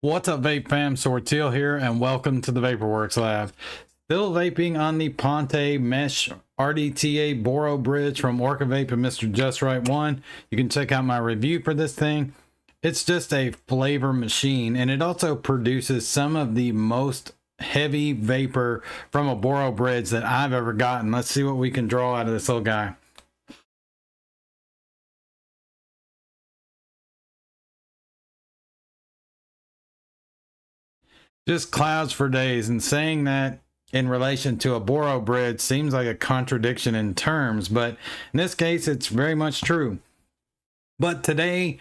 What's up, Vape fam? Sorteal here, and welcome to the Vaporworks lab. Still vaping on the Ponte Mesh RDTA Boro Bridge from Orca Vape and Mr. Just Right One. You can check out my review for this thing. It's just a flavor machine, and it also produces some of the most heavy vapor from a Boro Bridge that I've ever gotten. Let's see what we can draw out of this little guy. Just clouds for days, and saying that in relation to a Boro bridge seems like a contradiction in terms, but in this case it's very much true. But today,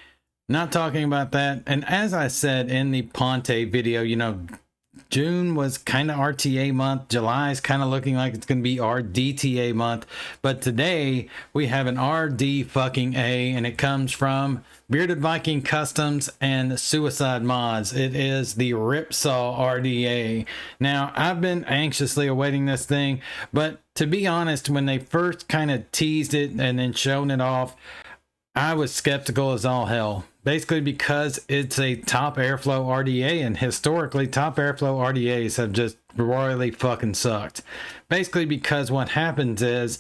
not talking about that, and as I said in the Ponte video, June was kind of RTA month. July is kind of looking like it's going to be RDTA month. But today we have an RD fucking A, and it comes from Bearded Viking Customs and Suicide Mods. It is the Ripsaw RDA. Now, I've been anxiously awaiting this thing, but to be honest, when they first kind of teased it and then shown it off, I was skeptical as all hell. Basically because it's a top airflow RDA, and historically top airflow RDAs have just royally fucking sucked. Basically because what happens is,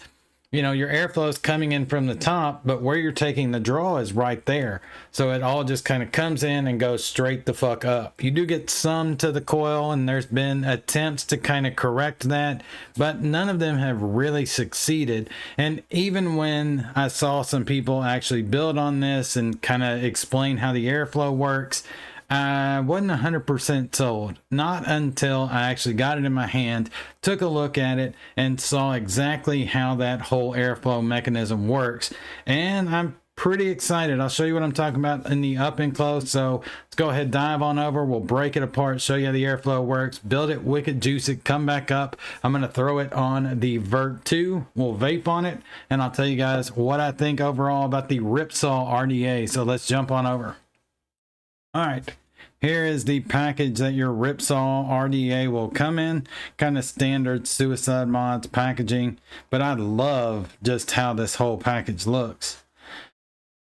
your airflow is coming in from the top, but where you're taking the draw is right there. So it all just kind of comes in and goes straight the fuck up. You do get some to the coil, and there's been attempts to kind of correct that, but none of them have really succeeded. And even when I saw some people actually build on this and kind of explain how the airflow works, I wasn't 100% sold. Not until I actually got it in my hand, took a look at it, and saw exactly how that whole airflow mechanism works. And I'm pretty excited. I'll show you what I'm talking about in the up and close. So let's go ahead, dive on over. We'll break it apart, show you how the airflow works, build it, wick it, juice it, come back up. I'm going to throw it on the Vert 2. We'll vape on it, and I'll tell you guys what I think overall about the Ripsaw RDA. So let's jump on over. All right, here is the package that your Ripsaw RDA will come in. Kind of standard Suicide Mods packaging, but I love just how this whole package looks.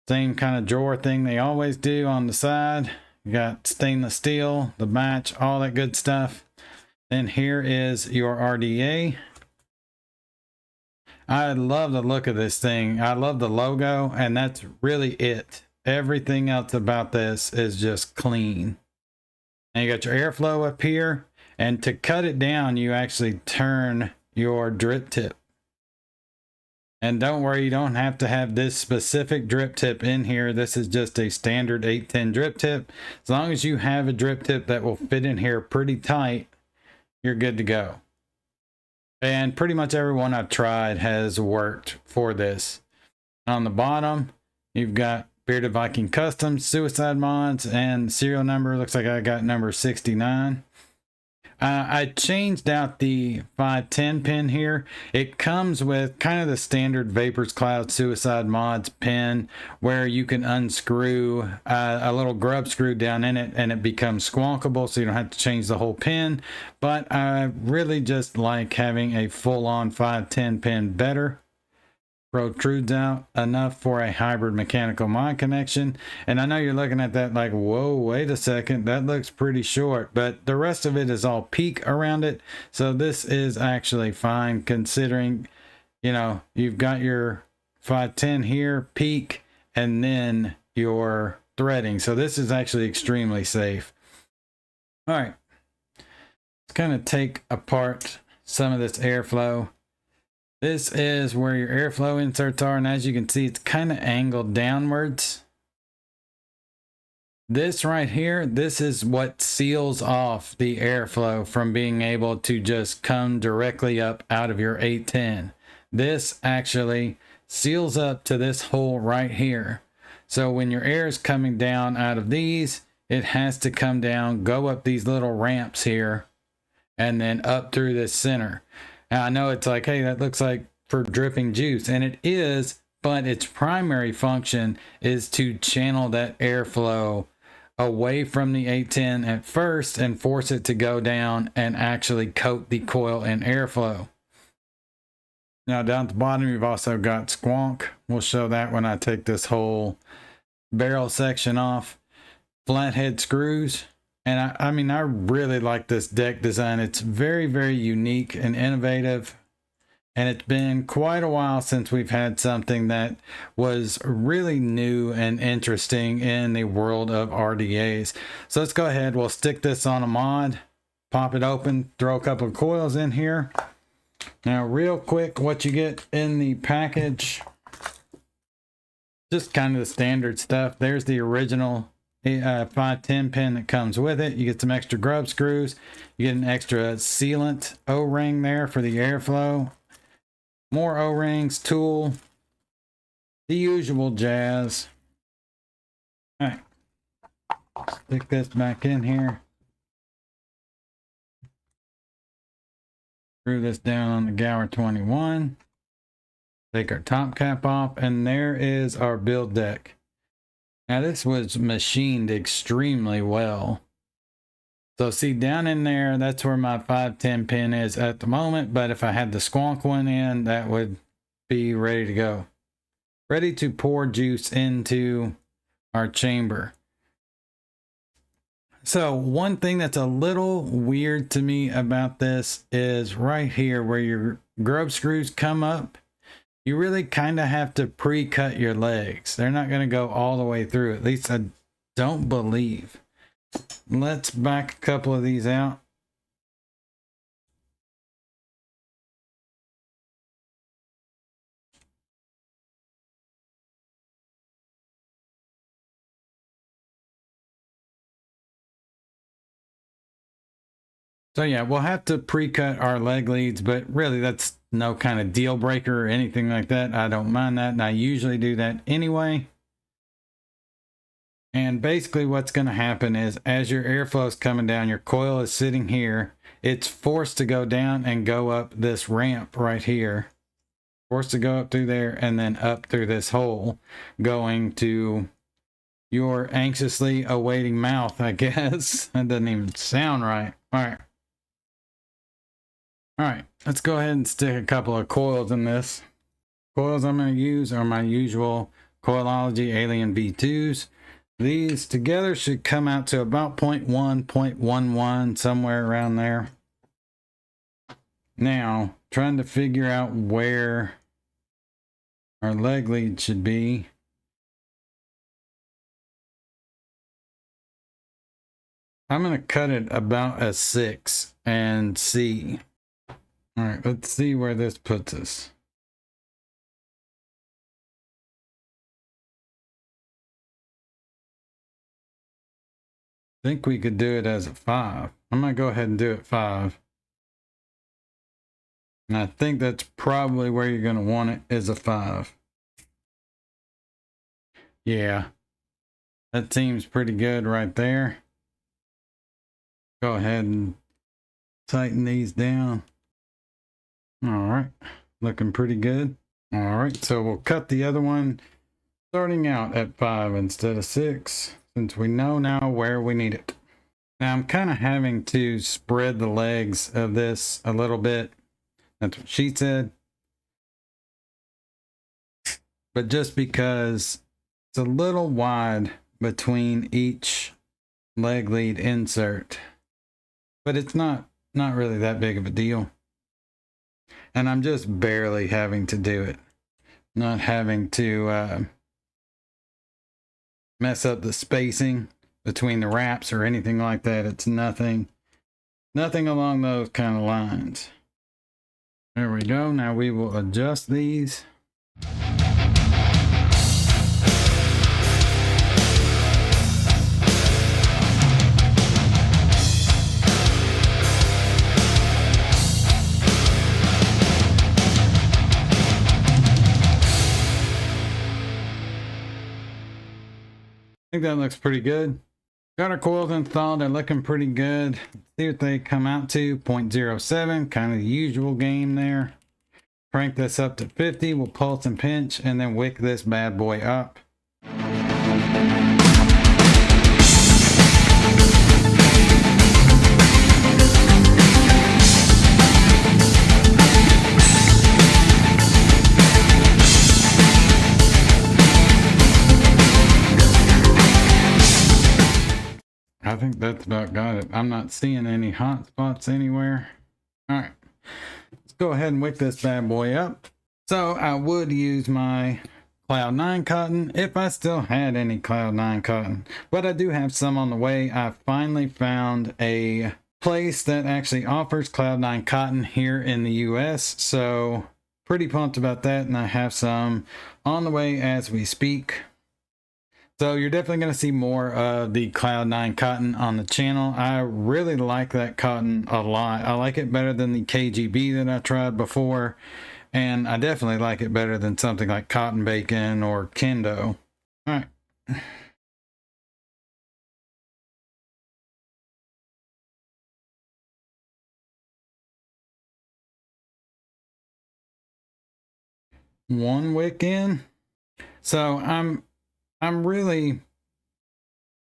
Same kind of drawer thing they always do on the side. You got stainless steel, the match, all that good stuff. Then here is your RDA. I love the look of this thing. I love the logo, and that's really it. Everything else about this is just clean. And you got your airflow up here, and to cut it down, you actually turn your drip tip. And don't worry, you don't have to have this specific drip tip in here. This is just a standard 810 drip tip. As long as you have a drip tip that will fit in here pretty tight, you're good to go. And pretty much everyone I've tried has worked for this. On the bottom, you've got Bearded Viking Customs, Suicide Mods, and serial number. Looks like I got number 69. I changed out the 510 pin here. It comes with kind of the standard Vapors Cloud Suicide Mods pin, where you can unscrew a little grub screw down in it and it becomes squonkable, so you don't have to change the whole pin. But I really just like having a full-on 510 pin better. Protrudes out enough for a hybrid mechanical mod connection. And I know you're looking at that like, whoa, wait a second, that looks pretty short, but the rest of it is all peak around it. So this is actually fine, considering, you've got your 510 here, peak, and then your threading. So this is actually extremely safe. All right, let's kind of take apart some of this airflow. This is where your airflow inserts are, and as you can see, it's kind of angled downwards. This right here, this is what seals off the airflow from being able to just come directly up out of your 810. This actually seals up to this hole right here. So when your air is coming down out of these, it has to come down, go up these little ramps here, and then up through this center. Now, I know it's like, hey, that looks like for dripping juice, and it is, but its primary function is to channel that airflow away from the 810 at first and force it to go down and actually coat the coil in airflow. Now, down at the bottom, you've also got squonk. We'll show that when I take this whole barrel section off. Flathead screws. And I mean, I really like this deck design. It's very, very unique and innovative. And it's been quite a while since we've had something that was really new and interesting in the world of RDAs. So let's go ahead. We'll stick this on a mod, pop it open, throw a couple of coils in here. Now, real quick, what you get in the package, just kind of the standard stuff. There's the original 510 pin that comes with it. You get some extra grub screws. You get an extra sealant O-ring there for the airflow. More O-rings, tool, the usual jazz. All right, stick this back in here. Screw this down on the Gower 21. Take our top cap off, and there is our build deck. Now this was machined extremely well. So see down in there, that's where my 510 pin is at the moment. But if I had the squonk one in, that would be ready to go. Ready to pour juice into our chamber. So one thing that's a little weird to me about this is right here where your grub screws come up. You really kind of have to pre-cut your legs. They're not going to go all the way through. At least I don't believe. Let's back a couple of these out. So yeah, we'll have to pre-cut our leg leads, but really that's no kind of deal breaker or anything like that. I don't mind that, and I usually do that anyway. And basically what's going to happen is as your airflow is coming down, your coil is sitting here. It's forced to go down and go up this ramp right here. Forced to go up through there and then up through this hole, going to your anxiously awaiting mouth, I guess. That doesn't even sound right. All right. All right, let's go ahead and stick a couple of coils in this. Coils I'm going to use are my usual Coilology Alien V2s. These together should come out to about 0.1, 0.11, somewhere around there. Now, trying to figure out where our leg lead should be. I'm going to cut it about a 6 and see. All right, let's see where this puts us. I think we could do it as a 5. I'm going to go ahead and do it 5. And I think that's probably where you're going to want it, is a 5. Yeah, that seems pretty good right there. Go ahead and tighten these down. All right, looking pretty good. All right, so we'll cut the other one starting out at 5 instead of 6, since we know now where we need it. Now I'm kind of having to spread the legs of this a little bit. That's what she said. But just because it's a little wide between each leg lead insert. But it's not really that big of a deal. And I'm just barely having to do it. Not having to mess up the spacing between the wraps or anything like that. It's nothing along those kind of lines. There we go. Now we will adjust these. I think that looks pretty good. Got our coils installed. They're looking pretty good. Let's see what they come out to. 0.07, kind of the usual game there. Crank this up to 50. We'll pulse and pinch and then wick this bad boy up. I think that's about got it. I'm not seeing any hot spots anywhere. All right, let's go ahead and wick this bad boy up. So I would use my Cloud 9 cotton if I still had any Cloud 9 cotton, but I do have some on the way. I finally found a place that actually offers Cloud 9 cotton here in the US, so pretty pumped about that, and I have some on the way as we speak. So you're definitely going to see more of the Cloud 9 cotton on the channel. I really like that cotton a lot. I like it better than the KGB that I tried before, and I definitely like it better than something like Cotton Bacon or Kendo. All right. One wick in. So I'm really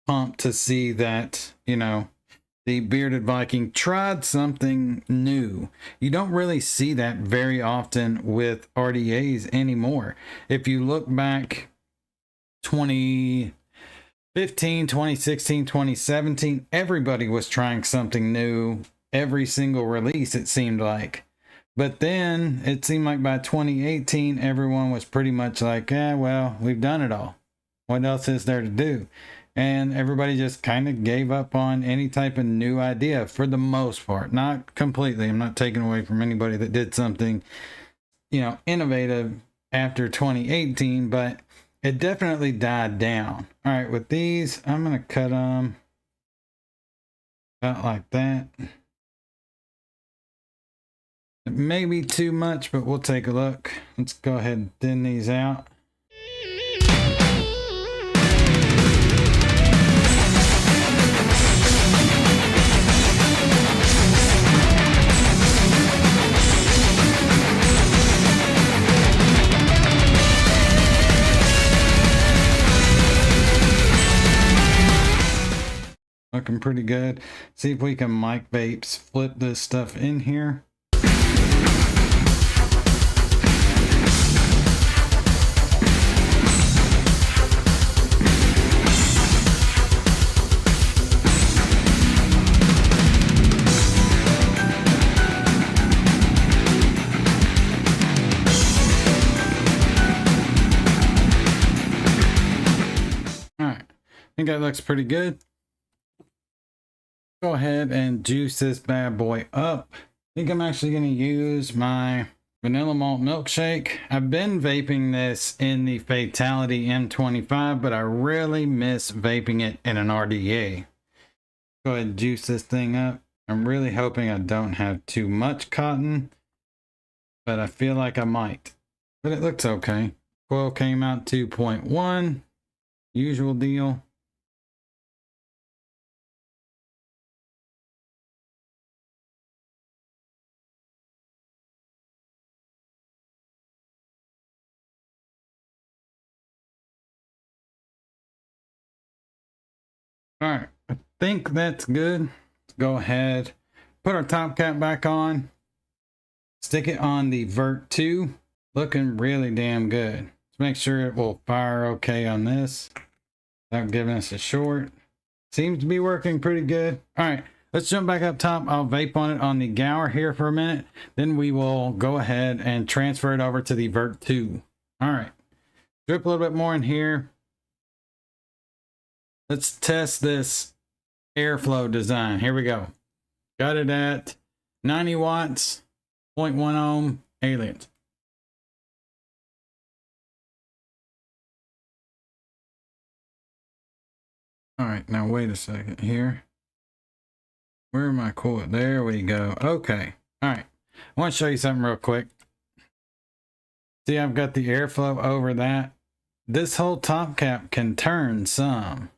pumped to see that, you know, the Bearded Viking tried something new. You don't really see that very often with RDAs anymore. If you look back 2015, 2016, 2017, everybody was trying something new every single release, it seemed like. But then it seemed like by 2018, everyone was pretty much like, well, we've done it all. What else is there to do? And everybody just kind of gave up on any type of new idea for the most part. Not completely. I'm not taking away from anybody that did something, you know, innovative after 2018, but it definitely died down. All right, with these, I'm going to cut them about like that. It may be too much, but we'll take a look. Let's go ahead and thin these out. Looking pretty good. See if we can mic vapes flip this stuff in here. All right, I think that looks pretty good. Go ahead and juice this bad boy up. I think I'm actually going to use my vanilla malt milkshake. I've been vaping this in the Fatality M25, but I really miss vaping it in an RDA. Go ahead and juice this thing up. I'm really hoping I don't have too much cotton, but I feel like I might. But it looks okay. Coil came out 2.1, usual deal. All right, I think that's good. Let's go ahead, put our top cap back on, stick it on the Vert 2. Looking really damn good. Let's make sure it will fire okay on this without giving us a short. Seems to be working pretty good. All right, let's jump back up top. I'll vape on it on the Gower here for a minute. Then we will go ahead and transfer it over to the Vert 2. All right, drip a little bit more in here. Let's test this airflow design. Here we go. Got it at 90 watts, 0.1 ohm, aliens. All right, now wait a second here. Where am I coil? There we go. Okay. All right. I want to show you something real quick. See, I've got the airflow over that. This whole top cap can turn some.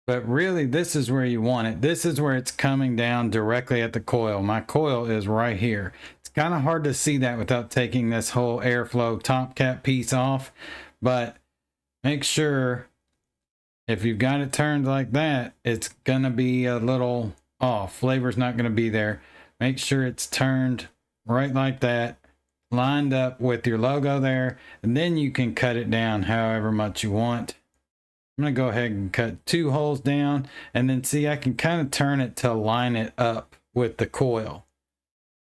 But really, this is where you want it. This is where it's coming down directly at the coil. My coil is right here. It's kind of hard to see that without taking this whole airflow top cap piece off. But make sure if you've got it turned like that, it's going to be a little off. Flavor's not going to be there. Make sure it's turned right like that, lined up with your logo there. And then you can cut it down however much you want. I'm going to go ahead and cut 2 holes down, and then see, I can kind of turn it to line it up with the coil.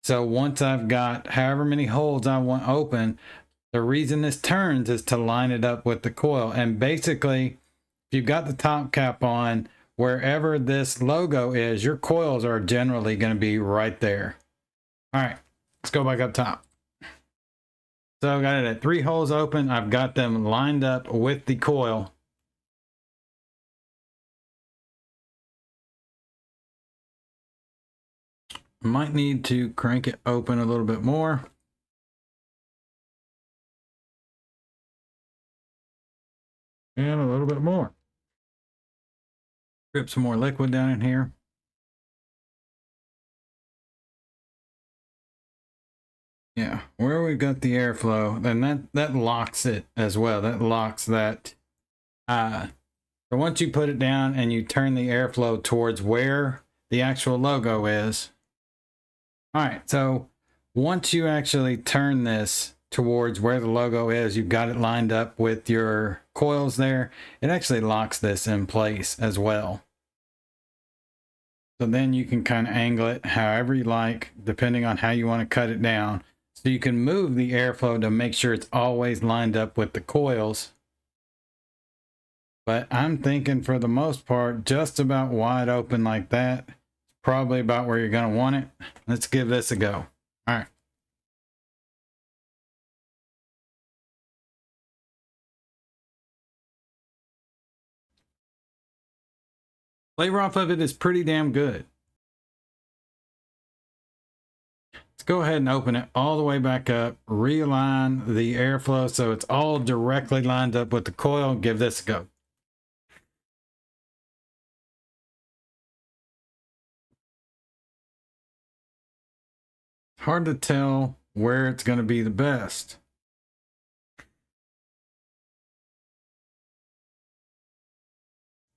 So once I've got however many holes I want open, the reason this turns is to line it up with the coil. And basically, if you've got the top cap on, wherever this logo is, your coils are generally going to be right there. All right, let's go back up top. So I've got it at 3 holes open. I've got them lined up with the coil. Might need to crank it open a little bit more. And a little bit more. Drip some more liquid down in here. Yeah, where we've got the airflow, then that locks it as well. That locks that. So once you put it down and you turn the airflow towards where the actual logo is. All right, so once you actually turn this towards where the logo is, you've got it lined up with your coils there. It actually locks this in place as well. So then you can kind of angle it however you like, depending on how you want to cut it down. So you can move the airflow to make sure it's always lined up with the coils. But I'm thinking for the most part, just about wide open like that. Probably about where you're going to want it. Let's give this a go. All right. Flavor off of it is pretty damn good. Let's go ahead and open it all the way back up, realign the airflow so it's all directly lined up with the coil. Give this a go. Hard to tell where it's going to be the best.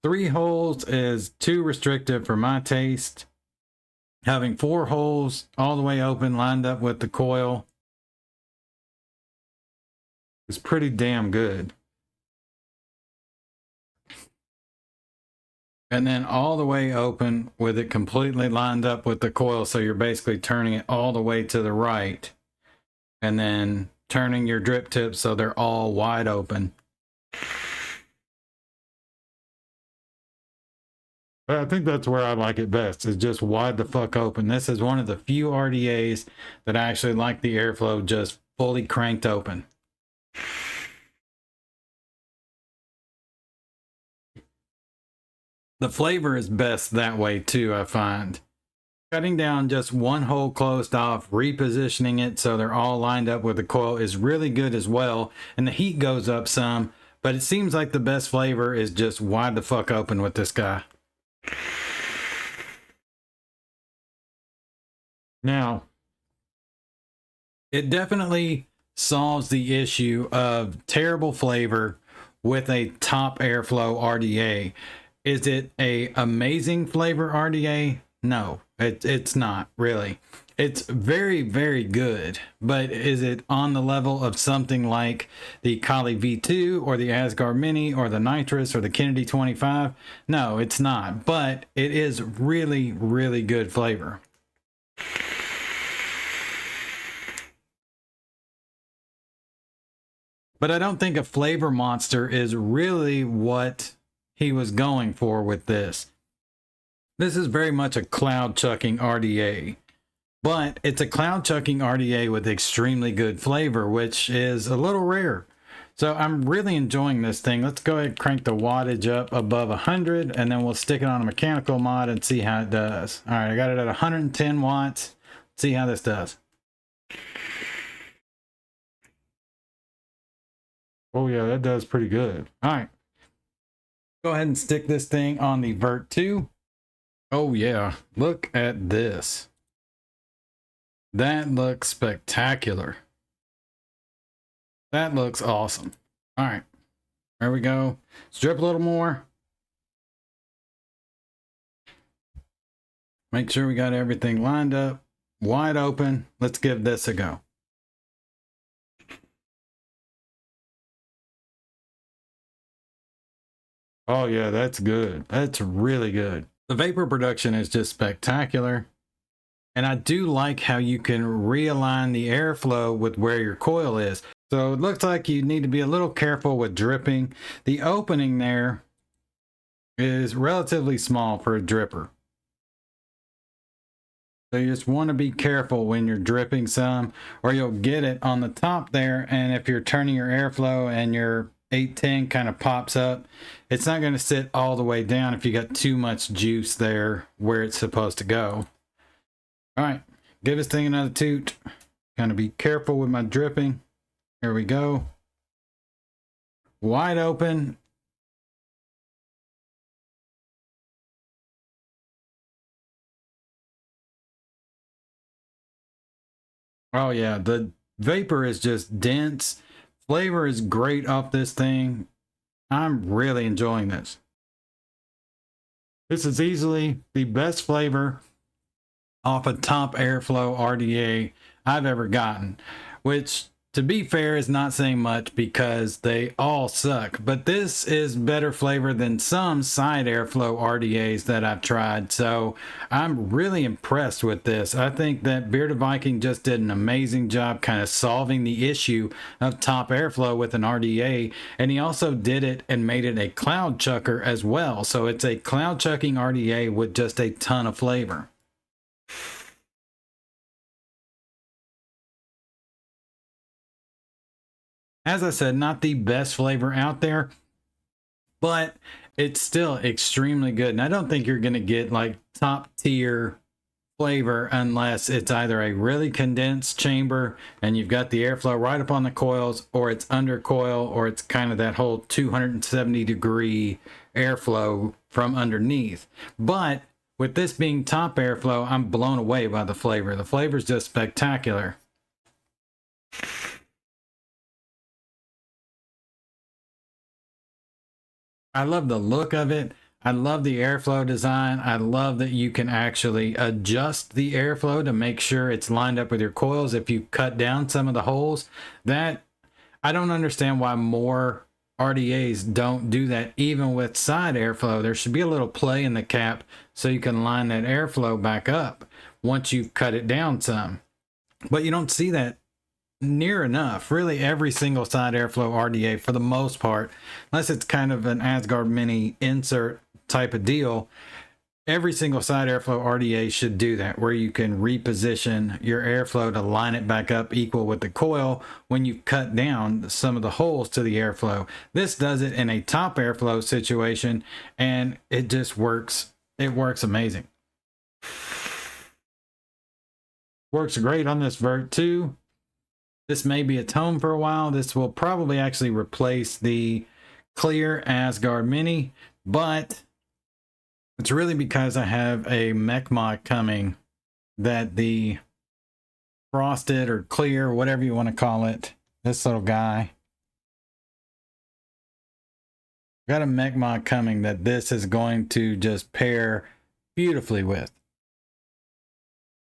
Three holes is too restrictive for my taste. Having 4 holes all the way open, lined up with the coil, is pretty damn good. And then all the way open with it completely lined up with the coil, so you're basically turning it all the way to the right. And then turning your drip tips so they're all wide open. I think that's where I like it best, is just wide the fuck open. This is one of the few RDAs that I actually like the airflow just fully cranked open. The flavor is best that way too, I find. Cutting down just one hole closed off, repositioning it so they're all lined up with the coil is really good as well. And the heat goes up some, but it seems like the best flavor is just wide the fuck open with this guy. Now, it definitely solves the issue of terrible flavor with a top airflow RDA. Is it a amazing flavor RDA? No, it's not really. It's very, very good, but is it on the level of something like the Kali V2 or the Asgard Mini or the Nitrous or the Kennedy 25? No, it's not, but it is really, really good flavor. But I don't think a flavor monster is really what he was going for with this. This is very much a cloud chucking RDA, but it's a cloud chucking RDA with extremely good flavor, which is a little rare. So I'm really enjoying this thing. Let's go ahead and crank the wattage up above 100, and then we'll stick it on a mechanical mod and see how it does. All right, I got it at 110 watts. Let's see how this does. Oh yeah, that does pretty good. All right. Go ahead and stick this thing on the Vert 2. Oh yeah, look at this. That looks spectacular. That looks awesome. All right, there we go. Let's drip a little more. Make sure we got everything lined up, wide open. Let's give this a go. Oh yeah, that's good. That's really good. The vapor production is just spectacular. And I do like how you can realign the airflow with where your coil is. So it looks like you need to be a little careful with dripping. The opening there is relatively small for a dripper. So you just want to be careful when you're dripping some, or you'll get it on the top there. And if you're turning your airflow and your 810 kind of pops up, it's not going to sit all the way down if you got too much juice there where it's supposed to go. All right, give this thing another toot. Gonna be careful with my dripping. Here we go. Wide open. Oh yeah, the vapor is just dense. Flavor is great off this thing. I'm really enjoying this. This is easily the best flavor off a top airflow RDA I've ever gotten, which to be fair is not saying much because they all suck, but this is better flavor than some side airflow RDAs that I've tried. So I'm really impressed with this. I think that Bearded Viking just did an amazing job kind of solving the issue of top airflow with an RDA, and he also did it and made it a cloud chucker as well. So it's a cloud chucking RDA with just a ton of flavor. As I said, not the best flavor out there, but it's still extremely good. And I don't think you're going to get like top tier flavor unless it's either a really condensed chamber and you've got the airflow right up on the coils, or it's under coil, or it's kind of that whole 270-degree airflow from underneath. But with this being top airflow, I'm blown away by the flavor. The flavor is just spectacular. I love the look of it. I love the airflow design. I love that you can actually adjust the airflow to make sure it's lined up with your coils if you cut down some of the holes. That, I don't understand why more RDAs don't do that even with side airflow. There should be a little play in the cap so you can line that airflow back up once you've cut it down some. But you don't see that near enough. Really, every single side airflow RDA, for the most part, unless it's kind of an Asgard Mini insert type of deal, every single side airflow RDA should do that, where you can reposition your airflow to line it back up equal with the coil when you cut down some of the holes to the airflow. This does it in a top airflow situation, and it just works. It works amazing. Works great on this vert too. This may be its home for a while. This will probably actually replace the clear Asgard Mini, but it's really because I have a mech mod coming that the frosted or clear, whatever you want to call it, this little guy, got a mech mod coming that this is going to just pair beautifully with.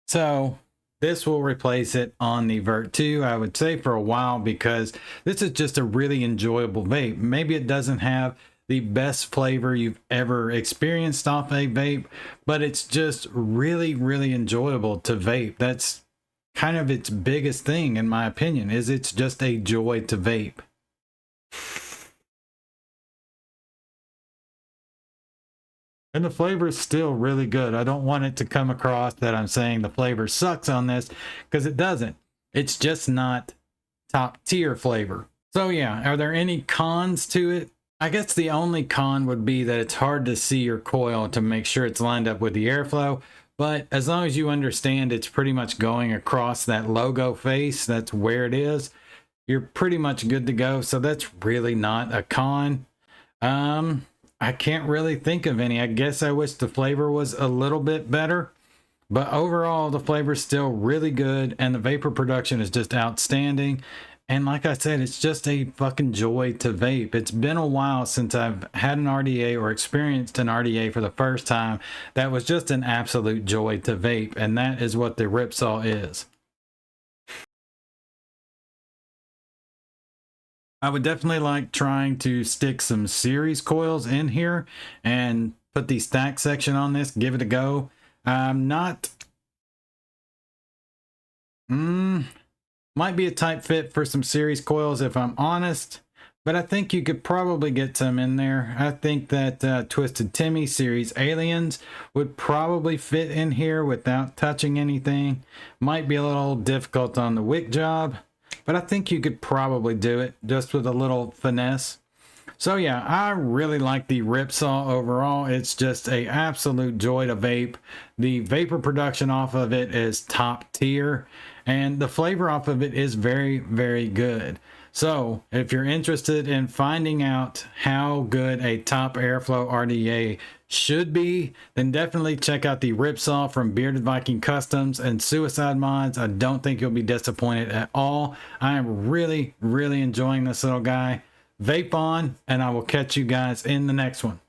So this will replace it on the Vert 2, I would say, for a while, because this is just a really enjoyable vape. Maybe it doesn't have the best flavor you've ever experienced off a vape, but it's just really, really enjoyable to vape. That's kind of its biggest thing, in my opinion, is it's just a joy to vape. And the flavor is still really good. I don't want it to come across that I'm saying the flavor sucks on this, because it doesn't. It's just not top tier flavor. So yeah, are there any cons to it? I guess the only con would be that it's hard to see your coil to make sure it's lined up with the airflow. But as long as you understand it's pretty much going across that logo face, that's where it is, you're pretty much good to go. So that's really not a con. I can't really think of any. I guess I wish the flavor was a little bit better, but overall the flavor is still really good and the vapor production is just outstanding. And like I said, it's just a fucking joy to vape. It's been a while since I've had an RDA or experienced an RDA for the first time that was just an absolute joy to vape, and that is what the Ripsaw is. I would definitely like trying to stick some series coils in here and put the stack section on this, give it a go. I'm not, might be a tight fit for some series coils if I'm honest, but I think you could probably get some in there. I think that Twisted Timmy series aliens would probably fit in here without touching anything. Might be a little difficult on the wick job, but I think you could probably do it just with a little finesse. So yeah, I really like the Ripsaw overall. It's just a absolute joy to vape. The vapor production off of it is top tier, and the flavor off of it is very, very good. So if you're interested in finding out how good a top airflow RDA should be, then definitely check out the Ripsaw from Bearded Viking Customs and Suicide Mods. I don't think you'll be disappointed at all. I am really, really enjoying this little guy. Vape on, and I will catch you guys in the next one.